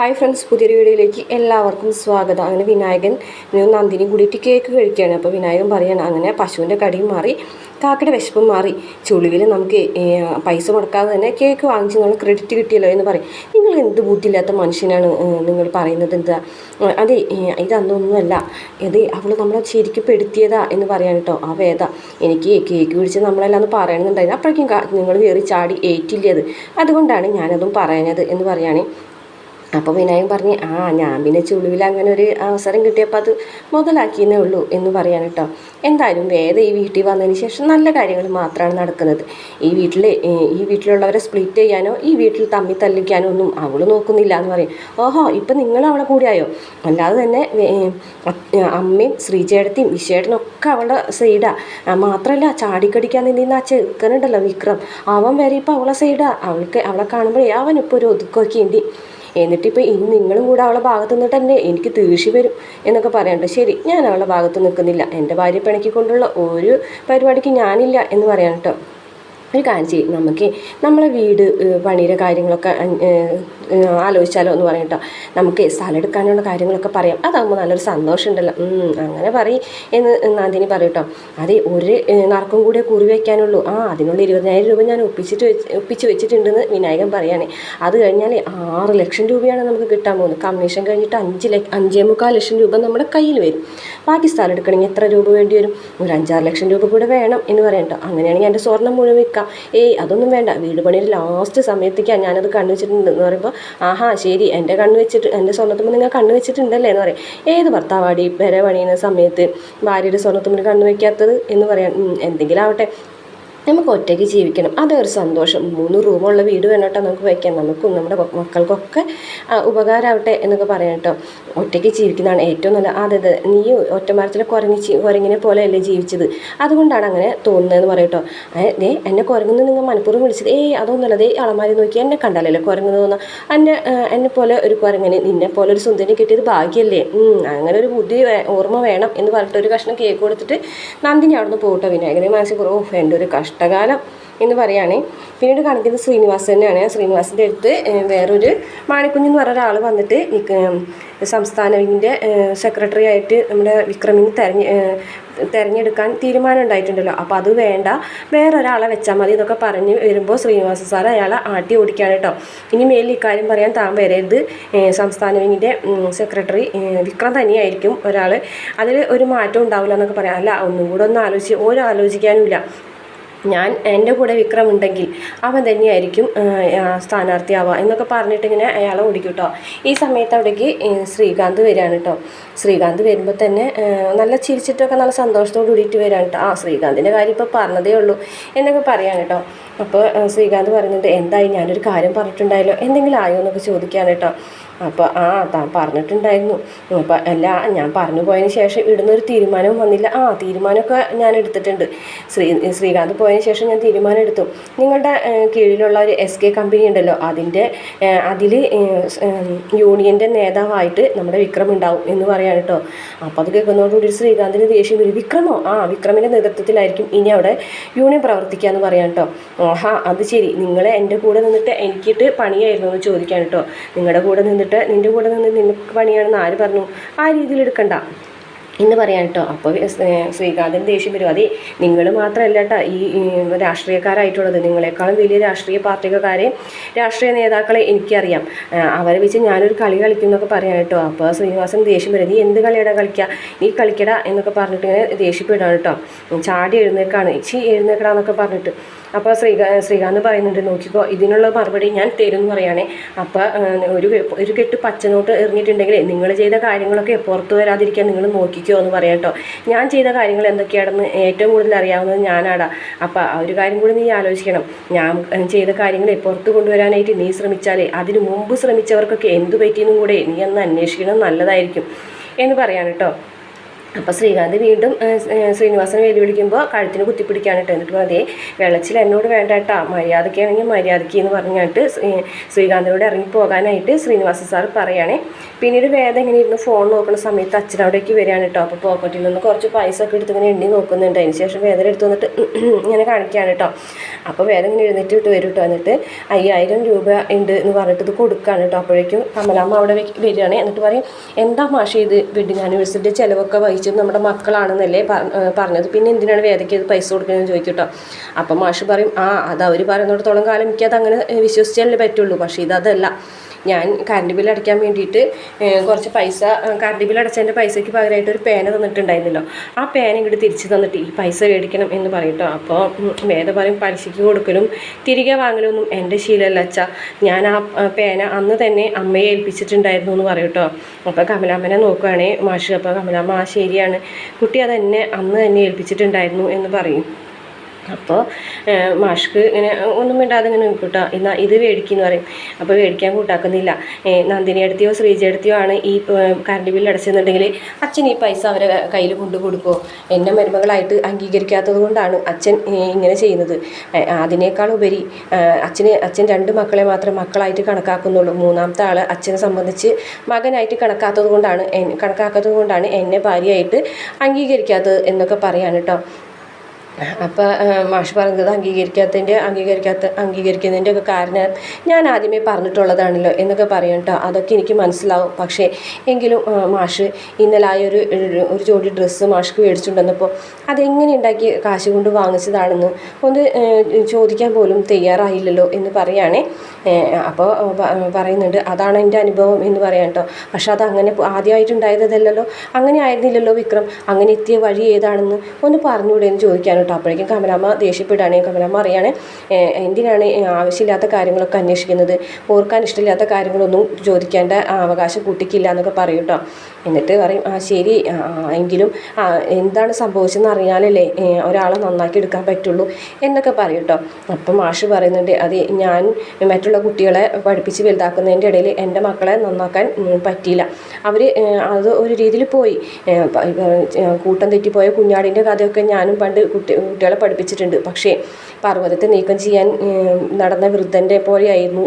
Hi friends, പുതിയൊരു വീഡിയോയിലേക്ക് എല്ലാവർക്കും സ്വാഗതം. അങ്ങനെ വിനായകൻ നന്ദിനി കൂടിയിട്ട് കേക്ക് കഴിക്കുകയാണ്. അപ്പോൾ വിനായകൻ പറയാണ്, അങ്ങനെ പശുവിൻ്റെ കടിയും മാറി, കാക്കയുടെ വിശപ്പും മാറി, ചുളിവിൽ നമുക്ക് പൈസ മുടക്കാതെ തന്നെ കേക്ക് വാങ്ങിച്ച് നമ്മൾ ക്രെഡിറ്റ് കിട്ടിയല്ലോ എന്ന് പറയും. നിങ്ങൾ എന്ത് ബുദ്ധിയില്ലാത്ത മനുഷ്യനാണ് നിങ്ങൾ പറയുന്നത്, എന്താ അതെ ഇതൊന്നൊന്നുമല്ല, അത് അവൾ നമ്മളെ ശരിക്കും പെടുത്തിയതാ എന്ന് പറയാൻ കേട്ടോ. ആ വേദ എനിക്ക് കേക്ക് പിടിച്ച് നമ്മളെല്ലാം ഒന്ന് പറയണമെന്നുണ്ടായിരുന്നു, അപ്പോഴേക്കും നിങ്ങൾ കയറി ചാടി ഏറ്റില്ലത്, അതുകൊണ്ടാണ് ഞാനതും പറയുന്നത് എന്ന് പറയുകയാണ്. അപ്പോൾ വിനായകൻ പറഞ്ഞ്, ഞാൻ പിന്നെ ചുളിവിൽ അങ്ങനെ ഒരു അവസരം കിട്ടിയപ്പോൾ അത് മുതലാക്കിയെന്നേ ഉള്ളൂ എന്ന് പറയാൻ കേട്ടോ. എന്തായാലും വേദ ഈ വീട്ടിൽ വന്നതിന് ശേഷം നല്ല കാര്യങ്ങൾ മാത്രമാണ് നടക്കുന്നത്. ഈ വീട്ടിലുള്ളവരെ സ്പ്ലിറ്റ് ചെയ്യാനോ ഈ വീട്ടിൽ തമ്മിൽ തല്ലിക്കാനോ ഒന്നും അവൾ നോക്കുന്നില്ല എന്ന് പറയും. ഓഹോ, ഇപ്പം നിങ്ങൾ അവളെ കൂടിയായോ? അല്ലാതെ തന്നെ അമ്മയും ശ്രീചേട്ടത്തിയും വിശേട്ടനൊക്കെ അവളുടെ സൈഡാ. മാത്രമല്ല ചാടിക്കടിക്കാൻ നിന്നിരുന്ന ആ ചെറുക്കനുണ്ടല്ലോ വിക്രം, അവൻ വരെ ഇപ്പം അവളെ സൈഡാ. അവളെ കാണുമ്പോഴേ അവനിപ്പോൾ ഒരു ഒതുക്കൊക്കെ ഉണ്ട്. എന്നിട്ടിപ്പോൾ ഇനി നിങ്ങളും കൂടെ അവളെ ഭാഗത്ത് നിന്നിട്ട് തന്നെ എനിക്ക് ദേഷ്യം വരും എന്നൊക്കെ പറയണ്ട. ശരി, ഞാൻ അവളുടെ ഭാഗത്ത് നിൽക്കുന്നില്ല, എൻ്റെ ഭാര്യ പിണക്കിക്കൊണ്ടുള്ള ഒരു പരിപാടിക്ക് ഞാനില്ല എന്ന് പറയാൻ കേട്ടോ. ഒരു കാര്യം ചെയ്യും, നമുക്ക് നമ്മളെ വീട് പണിയുടെ കാര്യങ്ങളൊക്കെ ആലോചിച്ചാലോ എന്ന് പറയട്ടോ. നമുക്ക് സ്ഥലം എടുക്കാനുള്ള കാര്യങ്ങളൊക്കെ പറയാം, അതാകുമ്പോൾ നല്ലൊരു സന്തോഷം ഉണ്ടല്ലോ. അങ്ങനെ പറയും എന്ന് നന്ദിനി പറയട്ടോ. അതെ, ഒരു നറുക്കും കൂടെ കുറി വയ്ക്കാനുള്ളൂ. അതിനുള്ള 20,000 രൂപ ഞാൻ ഒപ്പിച്ച് വെച്ചിട്ടുണ്ടെന്ന് വിനായകൻ പറയുകയാണ്. അത് കഴിഞ്ഞാൽ 6 ലക്ഷം രൂപയാണ് നമുക്ക് കിട്ടാൻ പോകുന്നത്. കമ്മീഷൻ കഴിഞ്ഞിട്ട് 5.25 ലക്ഷം രൂപ നമ്മുടെ കയ്യിൽ വരും. ബാക്കി സ്ഥലം എടുക്കണമെങ്കിൽ എത്ര രൂപ വേണ്ടി വരും? ഒരു 5-6 ലക്ഷം രൂപ കൂടെ വേണം എന്ന് പറയട്ടോ. അങ്ങനെയാണെങ്കിൽ എൻ്റെ സ്വർണ്ണം മുഴുവൻ വിൽക്കാം. അതൊന്നും വേണ്ട, വീട് പണിയുടെ ലാസ്റ്റ് സമയത്തേക്കാണ് ഞാനത് കണ്ണു വെച്ചിട്ടുണ്ട് എന്ന് പറയുമ്പോൾ, ശരി, എൻ്റെ സ്വർണ്ണത്തുമ്പോൾ നിങ്ങൾ കണ്ണു വെച്ചിട്ടുണ്ടല്ലേ എന്ന് പറയും. ഏത് ഭർത്താവാടി പെര പണിയുന്ന സമയത്ത് ഭാര്യയുടെ സ്വർണ്ണത്തുമ്പോൾ കണ്ണു വയ്ക്കാത്തത് എന്ന് പറയാൻ. എന്തെങ്കിലും ആവട്ടെ, നമുക്ക് ഒറ്റയ്ക്ക് ജീവിക്കണം, അതൊരു സന്തോഷം. 3 റൂമുള്ള വീട് വേണം കേട്ടോ നമുക്ക് വയ്ക്കാം, നമുക്കും നമ്മുടെ മക്കൾക്കൊക്കെ ഉപകാരമാവട്ടെ എന്നൊക്കെ പറയാം കേട്ടോ. ഒറ്റയ്ക്ക് ജീവിക്കുന്നതാണ് ഏറ്റവും നല്ല. അതെ, നീ ഒറ്റമരത്തിലെ കുരങ്ങിനെ പോലെയല്ലേ ജീവിച്ചത്, അതുകൊണ്ടാണ് അങ്ങനെ തോന്നുന്നതെന്ന് പറയട്ടോ. എന്നെ കുരങ്ങുന്നു നിങ്ങൾ മനഃപൂർവ്വം വിളിച്ചത്? അതൊന്നുമല്ല, അളമാരി നോക്കി എന്നെ കണ്ടാലല്ലേ കുരങ്ങുന്നു തോന്നുക. എന്നെ പോലെ ഒരു കുരങ്ങനെ നിന്നെ പോലെ ഒരു സുന്ദരി കിട്ടിയത് ഭാഗ്യമല്ലേ. അങ്ങനെ ഒരു ബുദ്ധി ഓർമ്മ വേണം എന്ന് പറഞ്ഞിട്ട് ഒരു കഷ്ണം കേക്ക് കൊടുത്തിട്ട് നന്ദിനി അവിടെ നിന്ന് പോകട്ടോ. വിനായകനെ മനസ്സിൽ എൻ്റെ ഒരു കഷ്ടകാലം എന്ന് പറയുകയാണ്. പിന്നീട് കാണിക്കുന്നത് ശ്രീനിവാസ് തന്നെയാണ്. ശ്രീനിവാസിൻ്റെ അടുത്ത് വേറൊരു മാണിക്കുഞ്ഞെന്ന് പറഞ്ഞ ഒരാൾ വന്നിട്ട് സംസ്ഥാന വിങ്ങിൻ്റെ സെക്രട്ടറി ആയിട്ട് നമ്മുടെ വിക്രമിന് തിരഞ്ഞെടുക്കാൻ തീരുമാനം ഉണ്ടായിട്ടുണ്ടല്ലോ. അപ്പോൾ അത് വേണ്ട, വേറൊരാളെ വെച്ചാൽ മതി എന്നൊക്കെ പറഞ്ഞ് വരുമ്പോൾ ശ്രീനിവാസ സാർ അയാളെ ആട്ടി ഓടിക്കുകയാണ് കേട്ടോ. ഇനി മേലിൽ ഇക്കാര്യം പറയാൻ താൻ വരരുത്, സംസ്ഥാന വിങ്ങിൻ്റെ സെക്രട്ടറി വിക്രം തന്നെയായിരിക്കും ഒരാൾ, അതിൽ ഒരു മാറ്റം ഉണ്ടാവില്ല എന്നൊക്കെ പറയാം. അല്ല, ഒന്നും കൂടെ ഒന്ന് ആലോചിക്കാനുമില്ല, എൻ്റെ കൂടെ വിക്രം ഉണ്ടെങ്കിൽ അവൻ തന്നെയായിരിക്കും സ്ഥാനാർത്ഥിയാവുക എന്നൊക്കെ പറഞ്ഞിട്ട് ഇങ്ങനെ അയാളെ ഓടിക്കും കേട്ടോ. ഈ സമയത്ത് അവിടേക്ക് ശ്രീകാന്ത് വരികയാണ് കേട്ടോ. ശ്രീകാന്ത് വരുമ്പോൾ തന്നെ നല്ല ചിരിച്ചിട്ടൊക്കെ നല്ല സന്തോഷത്തോട് കൂടിയിട്ട് വരികയാണ് കേട്ടോ. ശ്രീകാന്തിൻ്റെ കാര്യം ഇപ്പോൾ പറഞ്ഞതേ ഉള്ളൂ എന്നൊക്കെ പറയാണ് കേട്ടോ. അപ്പോൾ ശ്രീകാന്ത് പറയുന്നുണ്ട്, എന്തായി, ഞാനൊരു കാര്യം പറഞ്ഞിട്ടുണ്ടായല്ലോ, എന്തെങ്കിലും ആയോ എന്നൊക്കെ ചോദിക്കുകയാണ് കേട്ടോ. അപ്പോൾ താൻ പറഞ്ഞിട്ടുണ്ടായിരുന്നു. അപ്പോൾ ഞാൻ പറഞ്ഞു പോയതിന് ശേഷം ഇടുന്നൊരു തീരുമാനവും വന്നില്ല. തീരുമാനമൊക്കെ ഞാൻ എടുത്തിട്ടുണ്ട്. ശ്രീകാന്ത് പോയതിന് ശേഷം ഞാൻ തീരുമാനം എടുത്തു. നിങ്ങളുടെ കീഴിലുള്ള ഒരു SK കമ്പനി ഉണ്ടല്ലോ, അതിൽ യൂണിയൻ്റെ നേതാവായിട്ട് നമ്മുടെ വിക്രം ഉണ്ടാവും എന്ന് പറയാൻ കേട്ടോ. അപ്പോൾ അത് കേൾക്കുന്നതോടുകൂടി ശ്രീകാന്തിന് ദേഷ്യം വരും. വിക്രമോ? വിക്രമിൻ്റെ നേതൃത്വത്തിലായിരിക്കും ഇനി അവിടെ യൂണിയൻ പ്രവർത്തിക്കുക എന്ന് പറയാൻ കേട്ടോ. അത് ശരി, നിങ്ങൾ എൻ്റെ കൂടെ നിന്നിട്ട് എനിക്കിട്ട് പണിയായിരുന്നു എന്ന് ചോദിക്കാൻ കേട്ടോ. നിങ്ങളുടെ കൂടെ നിന്നിട്ട് നിൻ്റെ കൂടെ നിന്ന് നിനക്ക് പണിയാണെന്ന് ആര് പറഞ്ഞു? ആ രീതിയിൽ എടുക്കണ്ട എന്ന് പറയാൻ കേട്ടോ. അപ്പോൾ ശ്രീകാന്തിന് ദേഷ്യം വരും. അതെ, നിങ്ങൾ മാത്രമല്ല കേട്ടോ ഈ രാഷ്ട്രീയക്കാരായിട്ടുള്ളത്, നിങ്ങളെക്കാളും വലിയ രാഷ്ട്രീയ പാർട്ടിക്കാരെയും രാഷ്ട്രീയ നേതാക്കളെ എനിക്കറിയാം, അവരെ വെച്ച് ഞാനൊരു കളി കളിക്കുന്നൊക്കെ പറയാൻ കേട്ടോ. അപ്പോൾ ശ്രീനിവാസൻ ദേഷ്യം വരും. നീ എന്ത് കളിയുടെ കളിക്കുക, നീ കളിക്കടാ എന്നൊക്കെ പറഞ്ഞിട്ട് ഇങ്ങനെ ദേഷ്യപ്പെടാണ് കേട്ടോ. ചാടി എഴുന്നേക്കടാന്നൊക്കെ പറഞ്ഞിട്ട്. അപ്പോൾ ശ്രീകാന്ത് പറയുന്നുണ്ട്, നോക്കിക്കോ, ഇതിനുള്ള മറുപടി ഞാൻ തരും എന്ന് പറയുകയാണേ. അപ്പോൾ ഒരു കെട്ട് പച്ചനോട്ട് എറിഞ്ഞിട്ടുണ്ടെങ്കിൽ നിങ്ങൾ ചെയ്ത കാര്യങ്ങളൊക്കെ പുറത്തു വരാതിരിക്കാൻ നിങ്ങൾ നോക്കിക്കോ എന്ന് പറയാം കേട്ടോ. ഞാൻ ചെയ്ത കാര്യങ്ങൾ എന്തൊക്കെയാണെന്ന് ഏറ്റവും കൂടുതൽ അറിയാവുന്നത് ഞാനാടാ. അപ്പോൾ ആ ഒരു കാര്യം കൂടി നീ ആലോചിക്കണം. ഞാൻ ചെയ്ത കാര്യങ്ങളെ പുറത്ത് കൊണ്ടുവരാനായിട്ട് നീ ശ്രമിച്ചാലേ അതിന് മുമ്പ് ശ്രമിച്ചവർക്കൊക്കെ എന്തു പറ്റിയെന്നും കൂടെ നീ ഒന്ന് അന്വേഷിക്കണം, നല്ലതായിരിക്കും എന്ന് പറയാൻ കേട്ടോ. അപ്പോൾ ശ്രീകാന്ത് വീണ്ടും ശ്രീനിവാസനെ വെല്ലുവിളിക്കുമ്പോൾ കഴുത്തിന് കുത്തിപ്പിടിക്കാൻ കേട്ടോ. എന്നിട്ട് അതേ വെള്ളച്ചിൽ എന്നോട് വേണ്ട കേട്ടോ, മര്യാദയ്ക്കാണെങ്കിൽ മര്യാദയ്ക്ക് എന്ന് പറഞ്ഞിട്ട് ശ്രീകാന്തിനോട് ഇറങ്ങിപ്പോകാനായിട്ട് ശ്രീനിവാസൻ സാർ പറയുകയാണേ. പിന്നീട് വേദം ഇങ്ങനെ ഇരുന്ന് ഫോൺ നോക്കുന്ന സമയത്ത് അച്ഛനവിടേക്ക് വരികയാണ് കേട്ടോ. അപ്പോൾ പോക്കറ്റിൽ നിന്ന് കുറച്ച് പൈസ ഒക്കെ എടുത്ത് ഇങ്ങനെ എണ്ണി നോക്കുന്നുണ്ട്. അതിന് ശേഷം വേദന എടുത്ത് വന്നിട്ട് ഇങ്ങനെ കാണിക്കുകയാണ് കേട്ടോ. അപ്പോൾ വേദം ഇങ്ങനെ എഴുന്നേറ്റ് വരും കേട്ടോ. എന്നിട്ട് 5000 രൂപ ഉണ്ട് എന്ന് പറഞ്ഞിട്ട് ഇത് കൊടുക്കുകയാണ് കേട്ടോ. അപ്പോഴേക്കും കമലാമ്മ അവിടെ വരികയാണ്. എന്നിട്ട് പറയും, എന്താ മാഷേ ഇത് വെഡിങ് ആനിവേഴ്സറിയുടെ ചിലവൊക്കെ വഹിച്ചത് നമ്മുടെ മക്കളാണെന്നല്ലേ പറഞ്ഞത്, പിന്നെ എന്തിനാണ് വേദയ്ക്ക് ഇത് പൈസ കൊടുക്കുന്നതെന്ന് ചോദിക്കും കേട്ടോ. അപ്പം മാഷ് പറയും, അത് അവർ പറയുന്നിടത്തോളം കാലം എനിക്കത് അങ്ങനെ വിശ്വസിച്ചാലേ പറ്റുള്ളൂ. പക്ഷേ ഇതല്ല, ഞാൻ കറണ്ട് ബില്ല് അടയ്ക്കാൻ വേണ്ടിയിട്ട് കുറച്ച് പൈസ, കറണ്ട് ബില്ല് അടച്ചതിൻ്റെ പൈസയ്ക്ക് പകരമായിട്ട് ഒരു പേന തന്നിട്ടുണ്ടായിരുന്നല്ലോ, ആ പേന ഇങ്ങോട്ട് തിരിച്ച് തന്നിട്ട് ഈ പൈസ മേടിക്കണം എന്ന് പറയട്ടോ. അപ്പോൾ വേദ പറയും, പലിശയ്ക്ക് കൊടുക്കലും തിരികെ വാങ്ങലൊന്നും എൻ്റെ ശീലമല്ല അച്ഛാ, ഞാൻ ആ പേന അന്ന് തന്നെ അമ്മയെ ഏൽപ്പിച്ചിട്ടുണ്ടായിരുന്നു എന്ന് പറയട്ടോ. അപ്പോൾ കമലാമ്മനെ നോക്കുകയാണേ മാഷ്. അപ്പോൾ കമലാമ്മ ശരിയാണ്, കുട്ടി അതെന്നെ അന്ന് തന്നെ ഏൽപ്പിച്ചിട്ടുണ്ടായിരുന്നു എന്ന് പറയും. അപ്പോൾ മാഷ്ക്ക് ഇങ്ങനെ ഒന്നും മിണ്ടാതെ ഇങ്ങനെ നിൽക്കൂട്ടോ. എന്നാൽ ഇത് മേടിക്കുമെന്ന് പറയും. അപ്പോൾ മേടിക്കാൻ കൂട്ടാക്കുന്നില്ല. നന്ദിനി അടുത്തിയോ ശ്രീജ അടുത്തിയോ ആണ് ഈ കറണ്ട് ബില്ല് അടച്ചെന്നുണ്ടെങ്കിൽ അച്ഛൻ ഈ പൈസ അവരെ കയ്യിൽ കൊണ്ടു കൊടുക്കുമോ? എന്നെ മരുമകളായിട്ട് അംഗീകരിക്കാത്തത് കൊണ്ടാണ് അച്ഛൻ ഇങ്ങനെ ചെയ്യുന്നത്. അതിനേക്കാൾ ഉപരി അച്ഛൻ 2 മക്കളെ മാത്രം മക്കളായിട്ട് കണക്കാക്കുന്നുള്ളൂ. മൂന്നാമത്തെ ആൾ അച്ഛനെ സംബന്ധിച്ച് മകനായിട്ട് കണക്കാക്കാത്തത് കൊണ്ടാണ് എന്നെ ഭാര്യയായിട്ട് അംഗീകരിക്കാത്തത് എന്നൊക്കെ പറയാൻ കേട്ടോ. അപ്പോൾ മാഷ് പറഞ്ഞത് അംഗീകരിക്കുന്നതിൻ്റെ ഒക്കെ കാരണം ഞാൻ ആദ്യമേ പറഞ്ഞിട്ടുള്ളതാണല്ലോ എന്നൊക്കെ പറയും കേട്ടോ. അതൊക്കെ എനിക്ക് മനസ്സിലാവും. പക്ഷേ എങ്കിലും മാഷ് ഇന്നലെ ഒരു ജോഡി ഡ്രസ്സ് മാഷ്ക്ക് മേടിച്ചുകൊണ്ടുവന്നപ്പോൾ അതെങ്ങനെ ഉണ്ടാക്കി കാശ് കൊണ്ട് വാങ്ങിച്ചതാണെന്ന് ഒന്ന് ചോദിക്കാൻ പോലും തയ്യാറായില്ലല്ലോ എന്ന് പറയുകയാണേ. അപ്പോൾ പറയുന്നുണ്ട്, അതാണ് എൻ്റെ അനുഭവം എന്ന് പറയാം കേട്ടോ. പക്ഷെ അതങ്ങനെ ആദ്യമായിട്ടുണ്ടായതല്ലല്ലോ, അങ്ങനെ ആയിരുന്നില്ലല്ലോ വിക്രം, അങ്ങനെ എത്തിയ വഴി ഏതാണെന്ന് ഒന്ന് പറഞ്ഞുകൂടെ എന്ന് ചോദിക്കാൻ കേട്ടോ. അപ്പോഴേക്കും കമലാമ്മ ദേഷ്യപ്പെടുകയാണ്. കമലാമ്മ അറിയാണ്, എന്തിനാണ് ആവശ്യമില്ലാത്ത കാര്യങ്ങളൊക്കെ അന്വേഷിക്കുന്നത്, ഓർക്കാൻ ഇഷ്ടമില്ലാത്ത കാര്യങ്ങളൊന്നും ചോദിക്കേണ്ട അവകാശം കുട്ടിക്കില്ല എന്നൊക്കെ പറയും കേട്ടോ. എന്നിട്ട് പറയും, ശരി, എങ്കിലും എന്താണ് സംഭവിച്ചതെന്ന് അറിയാനല്ലേ ഒരാളെ നന്നാക്കി എടുക്കാൻ പറ്റുള്ളൂ എന്നൊക്കെ പറയും കേട്ടോ. അപ്പം മാഷ് പറയുന്നുണ്ട്, അതെ, ഞാൻ മറ്റുള്ള കുട്ടികളെ പഠിപ്പിച്ച് വലുതാക്കുന്നതിൻ്റെ ഇടയിൽ എൻ്റെ മക്കളെ നന്നാക്കാൻ പറ്റിയില്ല. അത് ഒരു രീതിയിൽ പോയി. കൂട്ടം തെറ്റിപ്പോയ കുഞ്ഞാടിൻ്റെ കഥയൊക്കെ ഞാനും പണ്ട് കുട്ടികളെ പഠിപ്പിച്ചിട്ടുണ്ട്. പക്ഷേ പർവ്വതത്തെ നീക്കം ചെയ്യാൻ നടന്ന വൃദ്ധൻ്റെ പോലെയായിരുന്നു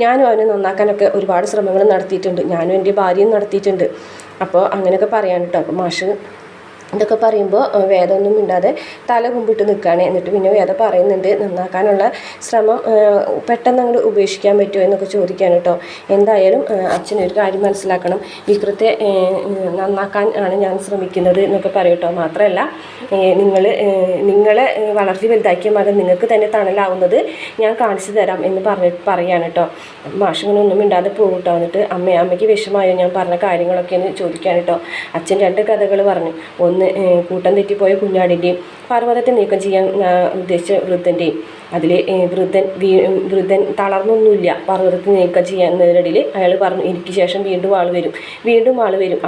ഞാനും അവനെ നന്നാക്കാനൊക്കെ ഒരുപാട് ശ്രമങ്ങൾ നടത്തിയിട്ടുണ്ട്. ഞാനും എൻ്റെ ഭാര്യയും നടത്തിയിട്ടുണ്ട്. അപ്പോൾ അങ്ങനെയൊക്കെ പറയാൻ കേട്ടോ. അപ്പോൾ മാഷ് ഇതൊക്കെ പറയുമ്പോൾ വേദമൊന്നും മിണ്ടാതെ തല കുമ്പിട്ട് നിൽക്കുകയാണ്. എന്നിട്ട് പിന്നെ വേദ പറയുന്നുണ്ട്, നന്നാക്കാനുള്ള ശ്രമം പെട്ടെന്ന് അങ്ങോട്ട് ഉപേക്ഷിക്കാൻ പറ്റുമോ എന്നൊക്കെ ചോദിക്കാൻ കേട്ടോ. എന്തായാലും അച്ഛനൊരു കാര്യം മനസ്സിലാക്കണം, വിക്രത്തെ നന്നാക്കാൻ ആണ് ഞാൻ ശ്രമിക്കുന്നത് എന്നൊക്കെ പറയും കേട്ടോ. മാത്രമല്ല, നിങ്ങളെ വളർത്തി വലുതാക്കിയ മകൻ നിങ്ങൾക്ക് തന്നെ തണലാവുന്നത് ഞാൻ കാണിച്ചു തരാം എന്ന് പറയാണ് കേട്ടോ. മാഷിങ്ങനെ ഒന്നും മിണ്ടാതെ പോകും കേട്ടോ. എന്നിട്ട് അമ്മയ്ക്ക് വിഷമായോ ഞാൻ പറഞ്ഞ കാര്യങ്ങളൊക്കെ എന്ന് ചോദിക്കാൻ കേട്ടോ. അച്ഛൻ 2 കഥകൾ പറഞ്ഞു. ഒന്ന് കൂട്ടം തെറ്റിപ്പോയ കുഞ്ഞാടിൻ്റെയും പർവ്വതത്തെ നീക്കം ചെയ്യാൻ ഉദ്ദേശിച്ച വൃദ്ധൻ്റെയും. അതിൽ വൃദ്ധൻ തളർന്നൊന്നുമില്ല. പർവ്വതത്തെ നീക്കം ചെയ്യുന്നതിനിടയിൽ അയാൾ പറഞ്ഞു, എനിക്ക് ശേഷം വീണ്ടും ആൾ വരും,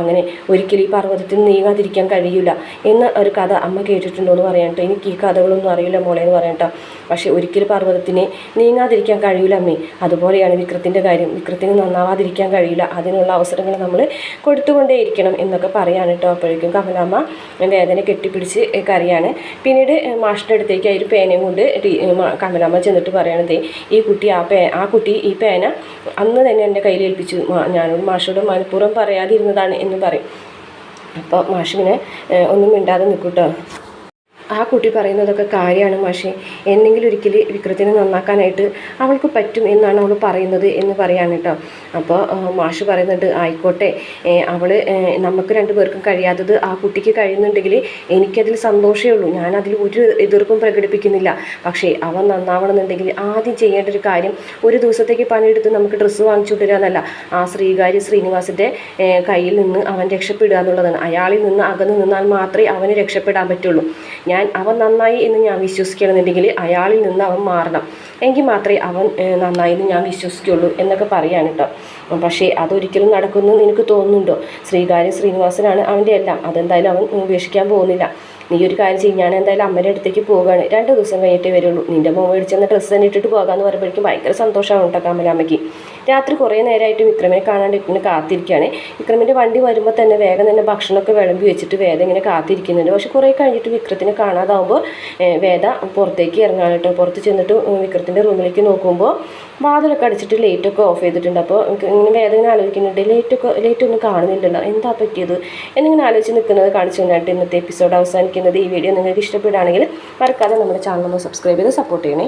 അങ്ങനെ ഒരിക്കലും ഈ പർവ്വതത്തിൽ നീങ്ങാതിരിക്കാൻ കഴിയില്ല എന്ന ഒരു കഥ അമ്മ കേട്ടിട്ടുണ്ടോ എന്ന് പറയാൻ കേട്ടോ. എനിക്ക് ഈ കഥകളൊന്നും അറിയില്ല മോളെ എന്ന് പറയാൻ കേട്ടോ. പക്ഷേ ഒരിക്കലും പർവ്വതത്തിനെ നീങ്ങാതിരിക്കാൻ കഴിയില്ല അമ്മേ. അതുപോലെയാണ് വിക്രത്തിൻ്റെ കാര്യം, വിക്രത്തിന് നന്നാവാതിരിക്കാൻ കഴിയില്ല. അതിനുള്ള അവസരങ്ങൾ നമ്മൾ കൊടുത്തുകൊണ്ടേയിരിക്കണം എന്നൊക്കെ പറയാൻ കേട്ടോ. അപ്പോഴേക്കും കമലാമ്മ വേദന കെട്ടിപ്പിടിച്ച് കരയാണ്. പിന്നീട് മാഷിൻ്റെ അടുത്തേക്ക് ഒരു പേനയും കൊണ്ട് കമലാമ്മ ചെന്നിട്ട് പറയണത്, ആ കുട്ടി ഈ പേന അന്ന് തന്നെ എൻ്റെ കയ്യിൽ ഏൽപ്പിച്ചു, ഞാനോട് മാഷോട് മനഃപൂർവ്വം പറയാതിരുന്നതാണ് എന്ന് പറയും. അപ്പോൾ മാഷിങ്ങനെ ഒന്നും മിണ്ടാതെ നിൽക്കൂട്ടോ. ആ കുട്ടി പറയുന്നതൊക്കെ കാര്യമാണ് മാഷേ, എന്നെങ്കിലും ഒരിക്കൽ വിക്രത്തിനെ നന്നാക്കാനായിട്ട് അവൾക്ക് പറ്റും എന്നാണ് അവൾ പറയുന്നത് എന്ന് പറയാൻ കേട്ടോ. അപ്പോൾ മാഷ് പറയുന്നുണ്ട്, ആയിക്കോട്ടെ, അവൾ നമുക്ക് 2 പേർക്കും കഴിയാത്തത് ആ കുട്ടിക്ക് കഴിയുന്നുണ്ടെങ്കിൽ എനിക്കതിൽ സന്തോഷമേ ഉള്ളൂ, ഞാനതിൽ ഒരു എതിർപ്പും പ്രകടിപ്പിക്കുന്നില്ല. പക്ഷേ അവൻ നന്നാവണമെന്നുണ്ടെങ്കിൽ ആദ്യം ചെയ്യേണ്ട ഒരു കാര്യം, ഒരു ദിവസത്തേക്ക് പണിയെടുത്ത് നമുക്ക് ഡ്രസ്സ് വാങ്ങിച്ചു വിടുകയെന്നല്ല, ആ ശ്രീനിവാസിൻ്റെ കയ്യിൽ നിന്ന് അവൻ രക്ഷപ്പെടുക എന്നുള്ളതാണ്. അയാളിൽ നിന്ന് അകന്നു നിന്നാൽ മാത്രമേ അവന് രക്ഷപ്പെടാൻ പറ്റുള്ളൂ. അവൻ നന്നായി എന്ന് ഞാൻ വിശ്വസിക്കണമെന്നുണ്ടെങ്കിൽ അയാളിൽ നിന്ന് അവൻ മാറണം, എങ്കിൽ മാത്രമേ അവൻ നന്നായി എന്ന് ഞാൻ വിശ്വസിക്കുള്ളൂ എന്നൊക്കെ പറയാണ് കേട്ടോ. പക്ഷേ അതൊരിക്കലും നടക്കുമെന്ന് എനിക്ക് തോന്നുന്നുണ്ടോ? ശ്രീനിവാസനാണ് അവൻ്റെ എല്ലാം, അതെന്തായാലും അവൻ ഉപേക്ഷിക്കാൻ പോകുന്നില്ല. നീ ഒരു കാര്യം ചെയ്യും, ഞാൻ എന്തായാലും അമ്മയുടെ അടുത്തേക്ക് പോവുകയാണ്, 2 ദിവസം കഴിഞ്ഞിട്ടേ വരുള്ളൂ. നിൻ്റെ മോൻ മേടിച്ചെന്ന ഡ്രസ്സ് തന്നെ ഇട്ടിട്ട് പോകാമെന്ന് പറയുമ്പോഴേക്കും ഭയങ്കര സന്തോഷമാണ് കേട്ടോ കമലാമ്മയ്ക്ക്. രാത്രി കുറേ നേരമായിട്ട് വിക്രമിനെ കാണാണ്ട് ഇങ്ങനെ കാത്തിരിക്കുകയാണ്. വിക്രമിൻ്റെ വണ്ടി വരുമ്പോൾ തന്നെ വേഗം തന്നെ ഭക്ഷണമൊക്കെ വിളമ്പി വെച്ചിട്ട് വേദ ഇങ്ങനെ കാത്തിരിക്കുന്നുണ്ട്. പക്ഷെ കുറേ കഴിഞ്ഞിട്ട് വിക്രത്തിനെ കാണാതാവുമ്പോൾ വേദ പുറത്തേക്ക് ഇറങ്ങാൻ കേട്ടോ. പുറത്ത് ചെന്നിട്ട് വിക്രത്തിൻ്റെ റൂമിലേക്ക് നോക്കുമ്പോൾ വാതിലൊക്കെ അടിച്ചിട്ട് ലൈറ്റൊക്കെ ഓഫ് ചെയ്തിട്ടുണ്ട്. അപ്പോൾ ഇങ്ങനെ വേദന ഇങ്ങനെ ആലോചിക്കുന്നുണ്ട്, ലൈറ്റൊന്നും കാണുന്നില്ലല്ലോ, എന്താ പറ്റിയത് എന്നിങ്ങനെ ആലോചിച്ച് നിൽക്കുന്നത് കാണിച്ചു കൊണ്ടായിട്ട് ഇന്നത്തെ എപ്പിസോഡ് അവസാനിക്കുന്നത്. ഈ വീഡിയോ നിങ്ങൾക്ക് ഇഷ്ടപ്പെടുകയാണെങ്കിൽ മറക്കാതെ നമ്മുടെ ചാനൽ ഒന്ന് സബ്സ്ക്രൈബ് ചെയ്ത് സപ്പോർട്ട് ചെയ്യണേ.